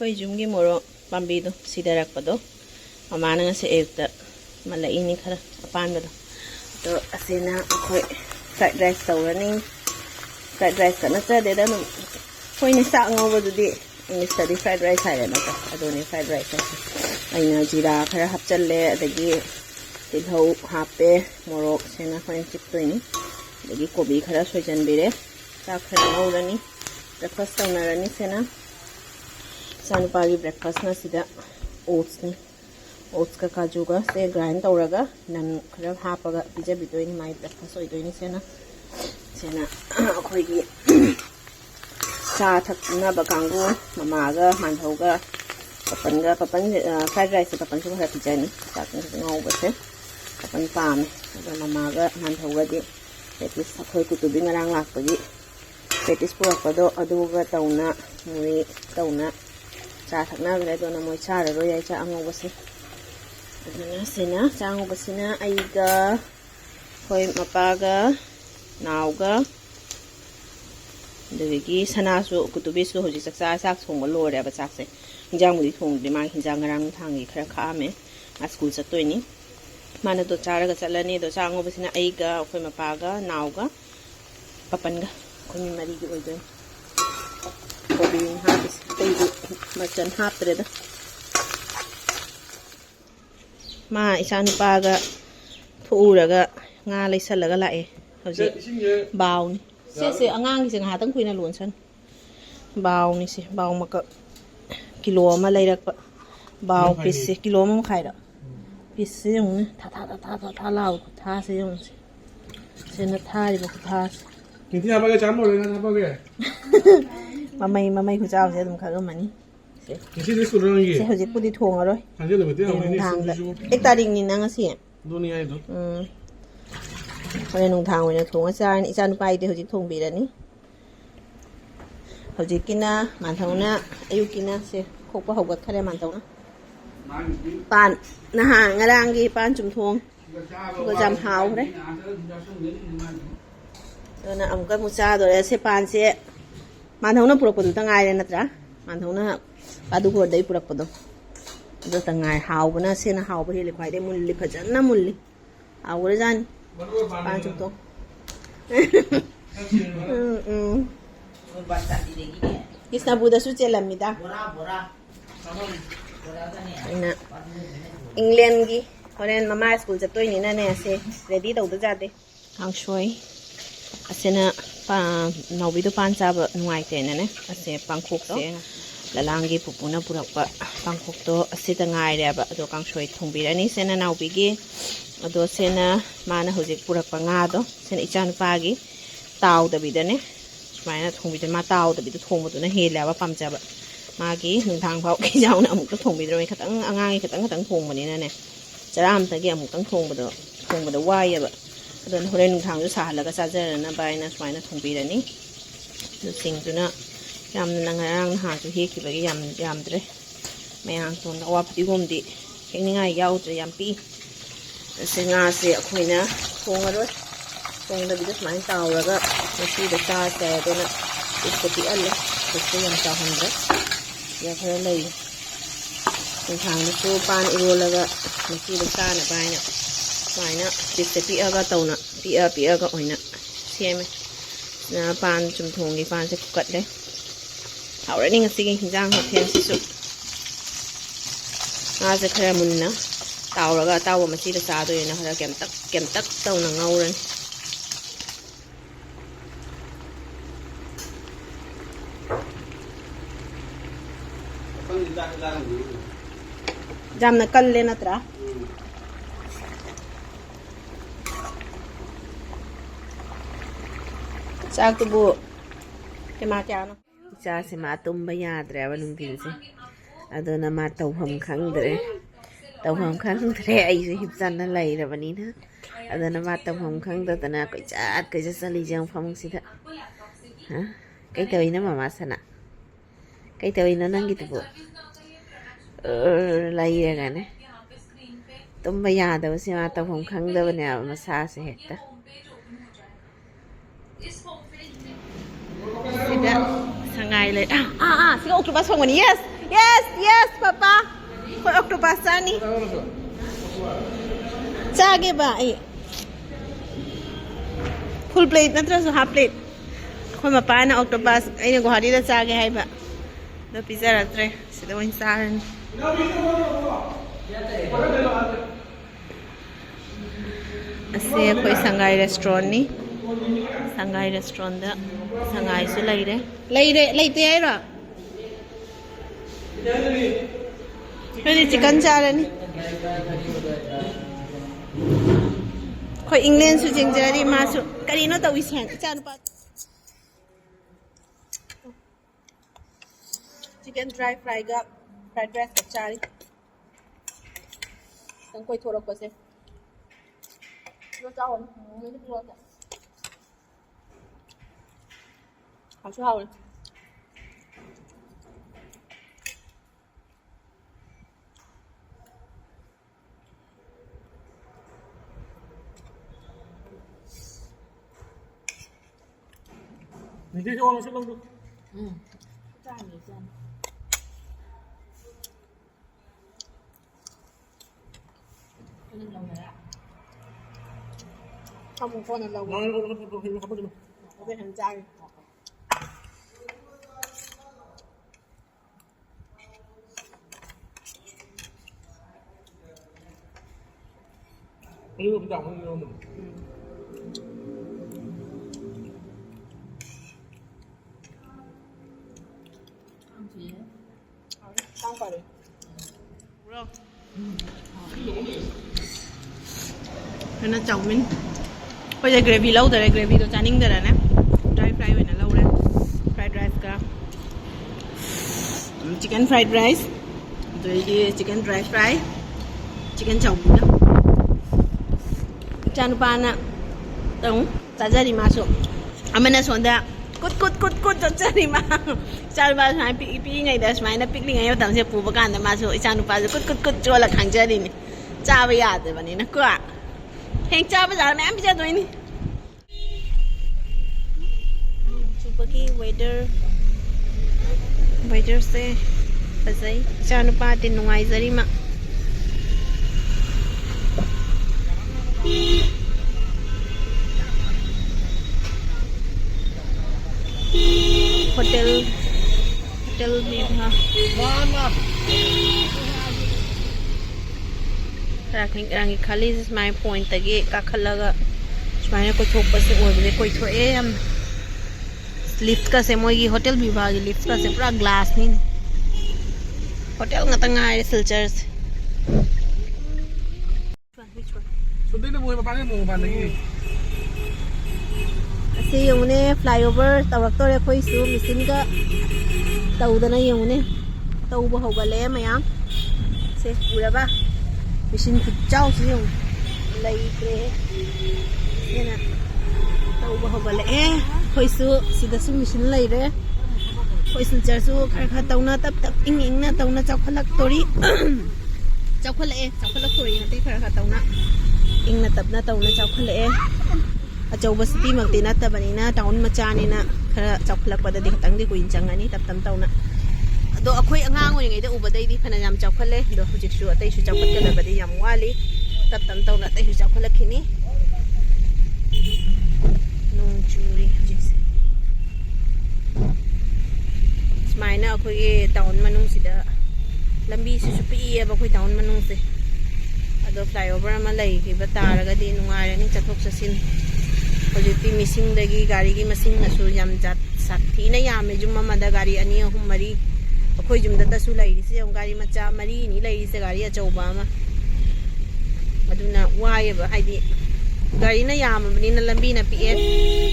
khoi jumgi moro pambi do sidarak pado amana nga se ekta mala ini khara apan do to asena khoi fried rice tawrani fried rice kana cha de da no khoi ni sa ngaw do di English study fried rice hai na ta adoni fried rice aina jira khara hapchalle adagi tilhau hape morok sena khoi chip to ni adagi kobi khara soijan bire ta khara ngawrani breakfast tawnarani sena sanupagi breakfast na sida oats ni oats ka kaju ga se grind tawraga nan khara hapaga pija bidoini mai breakfast oidoini sena akhoi gi cha thakna ba kangu mama ga manthau ga papan fried rice papan su khara pijani ta kan ngau ba se papan pam ga mama ga manthau ga di petis akhoi kutubi ngarang lakpagi petis purakpado aduga tauna mui tauna cha thakna gre do na moi cha ro yai cha angau ba se aduna sena cha angau ba sina aiga khoi mapaga nauga degi sanasu kutubisu hoji saksa sak thongba lore ba chakse hinjang mudi thongde ma hinjang ngarang thangi khara khame a school chattoini mana do charaga chalani do chango basina aiga khoi mapaga nauga papanga khoi mari gi oidoi kobi habis teidu machan hapre da ma isan paga thuuraga nga leisalaga lae hoji bauni se angang se nga tang kuina lon san baw ni se baw maka kilo ma lairak pa baw pis se kilo ma khai da pis se yung tha law tha se yung se na tha ri ba tha kinti apa ke cham le na apa ke mamai khu chaw se dum kha mani se kinti de su ro ngi se hoji pudi thong aroi anje le bete amani su ek taring ni na nga se dunia itu Hore nung thang wena thong asan isa nu pai de hoji thong bi rani hoji kina manthona ayukina se khokpa hogat khare manthona pan na ha ngarang gi pan chum thong ko jam haw re dona amka mucha do se pan se manthona purak padu tangai re natra manthona padu ko dai purak padu do tangai haw bana se na haw bari le khwai de mulli phajana mulli awre jan pan chum thong Kisna Buddha su chelamida ina England gi horen mama school chatoi ni na ne ase ready tawda jade kangshoi asena pa nobi do pan cha ba nuai te na ne ase pangkhok se lalangi pupuna purakpa pangkhok to asita ngai re ba do kangshoi thongbirani sena naubi gi ado sena mana hojik purakpa nga do sena ichan pa gi taw da bidane Mana thong bidon ma taw da bidu thong boduna hela ba pamja ba magi nungthang phau ki jauna amuk to thong bidro khatang angangi khatang thong bani na ne charam ta gi amuk tang thong bodo wai ba adon hore nungthang ju sa halaga sa jara na bai na swaina thong bidani du sing tuna yam nangarang ha ju he ki ba yam dre mayang ton wa pti gom di hengninga yaw dre yam pi senga se akhoina thong aro Kung da bidas main tao raga mesti da sa sa do na iskoti alle isko yang ta hundra ya khara lai kung thang na so pan iro laga mesti da sa na bai na mai na iskoti aga tau na pi aga oina seme na pan chum thong gi pan se kukat le hau ra ni ngasi gi hinjang ha phen si su nga se khara mun na tao raga tao mesti da sa do na khara kem tak tau na ngau ran Jam na kal le natra sak tu bu ke ma kya no cha se ma tum ba ya dre wa lung tin se adona ma tau hom khang dre ai se hip chan na lai ra bani na adona ma tau hom khang da na ko chat ke ja sali jang pham si da ha kai tawai na mama sana kai tawai na nang gitu bu lai ra ga ne tum ba ya da se ma tau hom khang da ba ne ma sa se hekta sida sangai le siga okra ba song yes Yes, yes, Papa. Koi octopus chani. Chage ba ai. Full plate natra so half plate. Koi mapa na octopus ai na Guwahati da chage hai ba. Da pizza ratre. Sida wan saran. Ase koi Sangai restaurant ni. Sangai restaurant da Sangai su leire. Leite ai ra. Ini chicken char ni. Koi England su jingjari masu. Kari no tawi sen. Chan pa. Chicken dry fry ga fried rice ka chari. Tang koi thora ko se. Lo chao ni. Ni lo ta. Hao chu hao ni.你这就往那去弄。炸米线。这是冷的呀。他们放的老那不行。我变成家人。哎呦，不讲了，你知道吗？当过来。Nó chồng mình bây giờ gravy lâu rồi gravy tôi chán rồi nè dry fry vậy là lâu rồi fried rice cả chicken fried rice rồi đi chicken dry fry chicken chồng nữa chăn pan á đúng tại gia đình mà số mình là số đó cút cho gia đình mà chăn pan phải pi ngày đó mà nó pick ngày đó tầm sẽ phụ bác ăn mà số chăn pan cút cho là khang gia đình cha bây giờ thì vậy nó quá Heng cha bây giờ mẹ em bây giờ rồi nè. Chụp cái weather se bazai cha nó pa tin ngoài zari mà. Hotel भी ha. Rangi khali is my point tagi kakhalaga smaina ko thok pase oibde koi thoe am lift ka se moi gi hotel bibhag lift ka se pura glass ni hotel ngata ngai filters so dei na mo pa ni mo ba ni ase yone flyover tawak tore koi su machine ka tawdana yone tawba hogale mayam se pura ba machine ku chau si yung lay pre yana tau ba hogale khoi su sida su machine lay re khoi su char su kha tauna tap ing na tauna chakhalak tori chakhalak tori na te kha tauna ing na tap na tauna chakhala achauba city magti na tabani na town macha ni na khara chakhalak pada di tang di kuin changani tap tam tauna do akhoi angang oi ngai da ubadai di phana yam chawkhale do hujik su atai su chawkhat kala badi yam wali tat tam taw na tai su chawkhala khini nong churi hujik se smaina akhoi ge town manung sida lambi su su pi e ba khoi town manung se ado flyover ma lai ki batara ga di nungai ni chathok chasin hujik ti missing dagi gari gi masing na su yam jat sakthi na yam me jumma ma da gari ani ahum mari अखोई जुमदा तसु लैरिसे यम गाड़ी मचा मरी नि लैरिसे गाड़ी अचौबा अमा अदुना वाय बा हाइदि गाड़ी ना याम बनि ना लंबी ना पिए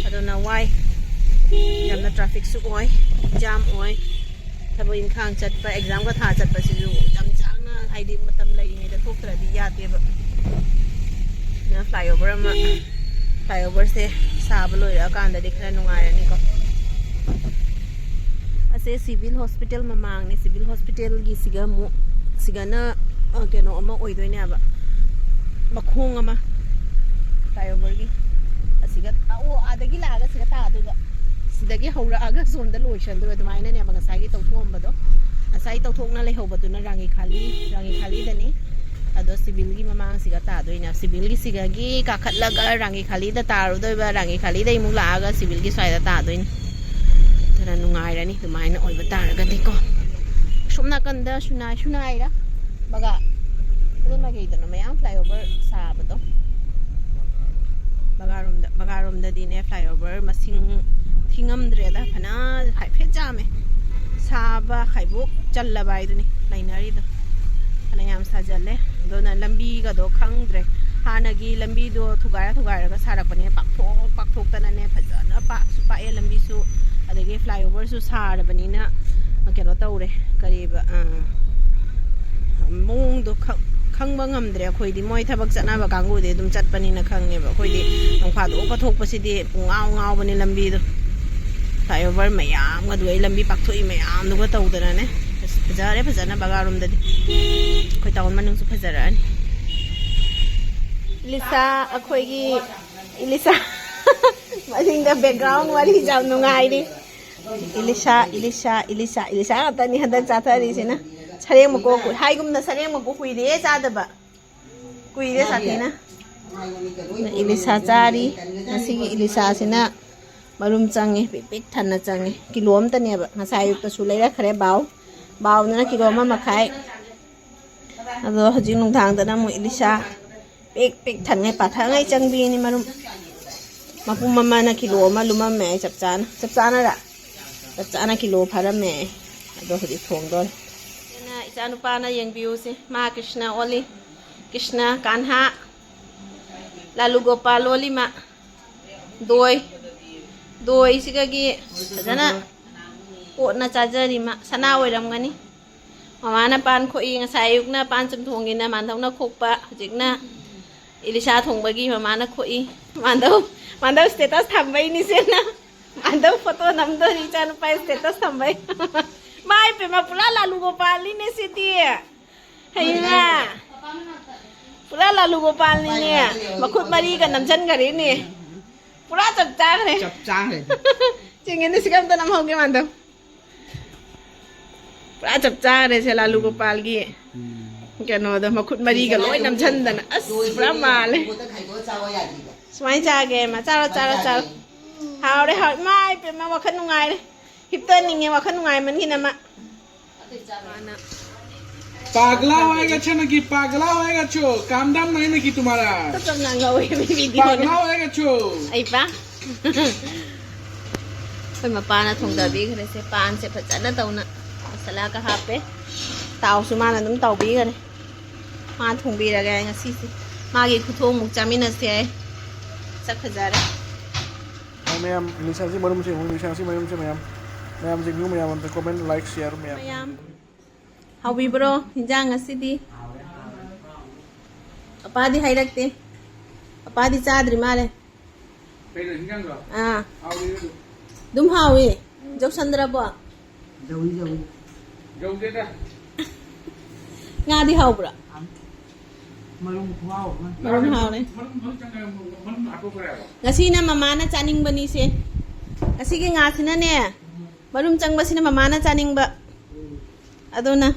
अदुना वाय यामना ट्रैफिक सु ओय जाम ओय थबो इनखांग चटपा एग्जाम का था चटपा सिजु जम चांगना हाइदि मतम लैरिने द थोक्तरदि याते बा ना फ्लाईओवर से साब लोइरा कांददि खरा नुंगारनि को ase civil hospital mamang ne civil hospital gi siga mu siga na keno ama oidoi ne aba makhong ama flyover gi asiga o adagi laga siga ta aduga sidagi haura aga somda loishan do admaina ne maga sagi tawthom bado asai tauthokna leihobaduna rangi khali dani ado civil gi mamang siga ta doina civil gi siga gi kakhatlaga rangi khali da taru doiba rangi khali dai mu laaga civil gi sai da ta doin tara nungai rani dumaina oiba taraga diko somna kanda sunai ra baga ado na ge dana mayam flyover sabado bagarom da dine flyover masing thingamdre da phana haiphe jame saba khaibuk challa bai duni lainari do ana yam sajale dona lambi ga do khangdre hanagi lambi do thugara ga sarakpane pakthok tana ne phajana pak su pa e lambi su adagi flyover su sarabani na keno tawre kariba mung do khangba ngamdre khoidi moi thabak chana ba kangu de dum chatpani na khange ba khoidi nongpha do pathok pasidi ngau bani lambi do flyover mayam ga duai lambi pakthoi mayam do ga tawdana ne fazana bagarom dadi khoi tawn manung su fajarani Lisa akhoi gi Lisa masing da background wali jam nungai di Elisa atani hada chathari sina sareng mako ku haigum na sareng mako kuide chadaba kuide sathina Elisa chari nasigi Elisa sina marum change pik thanna change kilom tane ba ngasai yuk ta su leira khare baw na kilom ma makhai ado hajing nung thang ta na mo Elisa pik than ngai pa tha ngai changbi ni marum mapum mama na kilom ma luma me chap chana ra chana kilo phara me ado hadi thong dol na ichanu pa na yeng view se ma Krishna oli Krishna kanha lalu gopal oli ma doi sigagi jana ko na chajari ma sana oiram ngani mama na pan khoi nga sayuk na pan chum thongi na man thong na khokpa hujik na Elisa thongbagi mama na khoi mandau status thambai ni se na mandau photo namdo ri chanu pa status thambai mai pe ma pula lalu gopal ni ne se ti haina pula lalu gopal ni ne makhut mari ka namchan gari ni pura chap chang hai chingin ni sikam ta nam hoge mandau pura chap chang re se lalu gopal gi keno da makhut mari ga loi namchan dana as pura male smai cha ge ma charo hao de hao mai pe ma wakhan nungai le hipten ninge wakhan nungai man kina ma पागला होएगा छे कि पागला होएगा छो काम दाम नहीं में कि तुम्हारा तो सब ना गवे वीडियो पागला होएगा छो ai pa oi ma pa na thong da bi khare se pan se phajana tauna masala ka hape taw su ma na dum taw bi gane ma thong bi ra ga ngasi se ma gi khu thong muk chamina se sak phajare ma'am Elisa si marum si ma'am jing nu ma'am on comment like share ma'am how we bro hinjang asidi apadi hairakte apadi chadri male pele hinjang ro ah dum hawi jok sandra bo jau de da nga di haw bra marum haw ne marum apo kare ngasi na mama na chaning bani se ngasi ge nga sina ne marum changba sina mama na chaning ba adona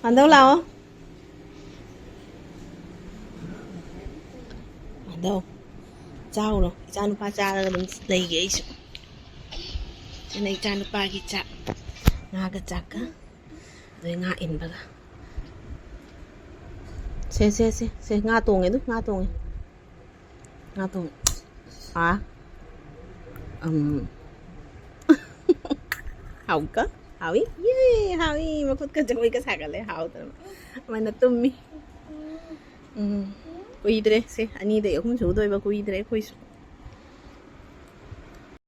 andau lao andau chao ro chanu pa cha ra dum lei ge isu nei chanu pa gi cha nga ga cha ka doi nga in ba ga se nga tong e du nga tong à hào cơ hào ý mà phút cái chơi cái sạc lại hào tao mà nó tùm mi kuidre se ani de không chú tôi và kuidre khôi